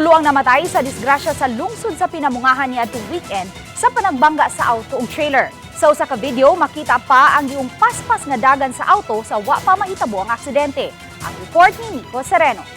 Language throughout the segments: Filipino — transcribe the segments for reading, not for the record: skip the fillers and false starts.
Tulo ang namatay sa disgrasya sa lungsod sa Pinamungahan niadtong weekend sa panagbangga sa auto ug trailer. Sa usa ka video, makita pa ang giung paspas nga dagan sa auto sa wa pa mahitabo ang aksidente. Ang report ni Nico Sereno.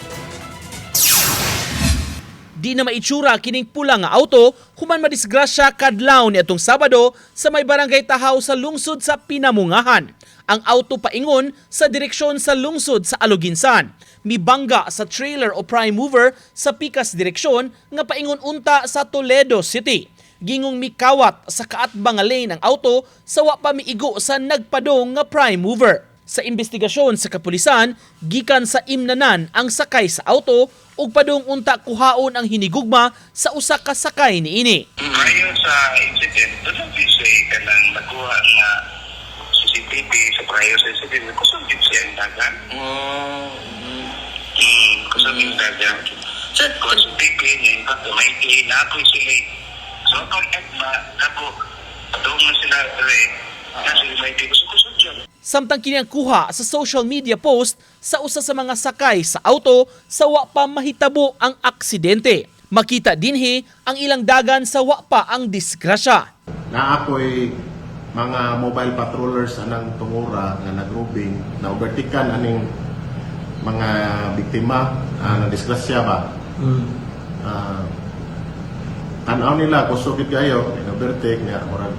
Di na maitsura kining pula nga auto human madisgrasya kadlaw niadtong Sabado sa may barangay Tahaw sa lungsod sa Pinamungahan. Ang auto paingon sa direksyon sa lungsod sa Aluginsan. Mibangga sa trailer o prime mover sa pikas direksyon nga paingon unta sa Toledo City. Gingong mikawat sa kaatbang nga lane ang auto sa wa pa miigo sa nagpadong nga prime mover. Sa investigasyon sa kapulisan, gikan sa imnanan ang sakay sa auto ug padung unta kuhaon ang hinigugma sa usa ka sakay niini. Ayon sa incident, doon ang say kanang nakuha nga CCTV sa prior sa incident, kusog din siya ang dagan. Kusog yung dagan. So, CCTV niya, in fact, may inapoy sila. So, kung ekma, ako, doon na sila, kasi may kusog dyan. Samtang kini ang kuha sa social media post sa usa sa mga sakay sa auto sa wa pa mahitabo ang aksidente. Makita dinhi ang ilang dagan sa wa pa ang disgrasya. Naakoy mga mobile patrollers anang tungura nga nagrubing na overtikan aning mga biktima na disgrasya ba. Tanaw nila kusog gid kayo overtake niya murag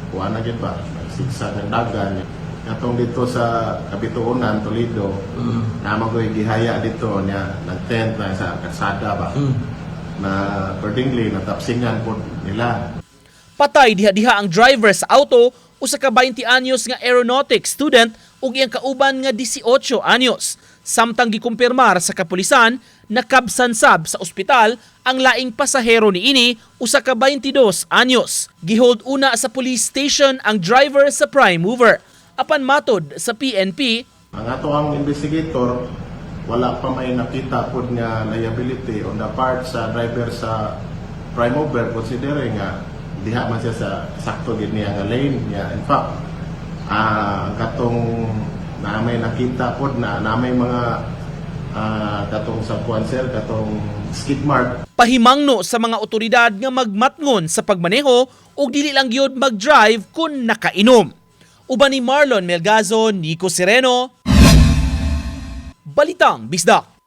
kuha na gid ba siksa ng dagan. Katong dito sa Kabituunan, Toledo, naman ko'y gihaya dito niya, nag-tent na sa kalsada ba, na accordingly, natapsingan po nila. Patay diha-diha ang driver sa auto, usa ka 20 anyos nga aeronautics student ug iyang kauban nga 18 anyos. Samtang gikumpirmar sa kapulisan, nakabsansab sa ospital ang laing pasahero niini, usa ka 22 anyos. Gihold una sa police station ang driver sa prime mover. Apan matod sa PNP, ang ato ang investigator, wala pa may nakita po nga liability on the part sa driver sa prime mover, considering nga diha man siya sa sakto gid niya nga lane niya. In fact, ang katong na may nakita po na may mga katong sa sir, katong skid mark. Pahimangno sa mga otoridad nga magmatngon sa pagmaneho ug dili lang gyud mag-drive kung nakainom. Uban ni Marlon Melgazo, Nico Sereno, Balitang Bisdak.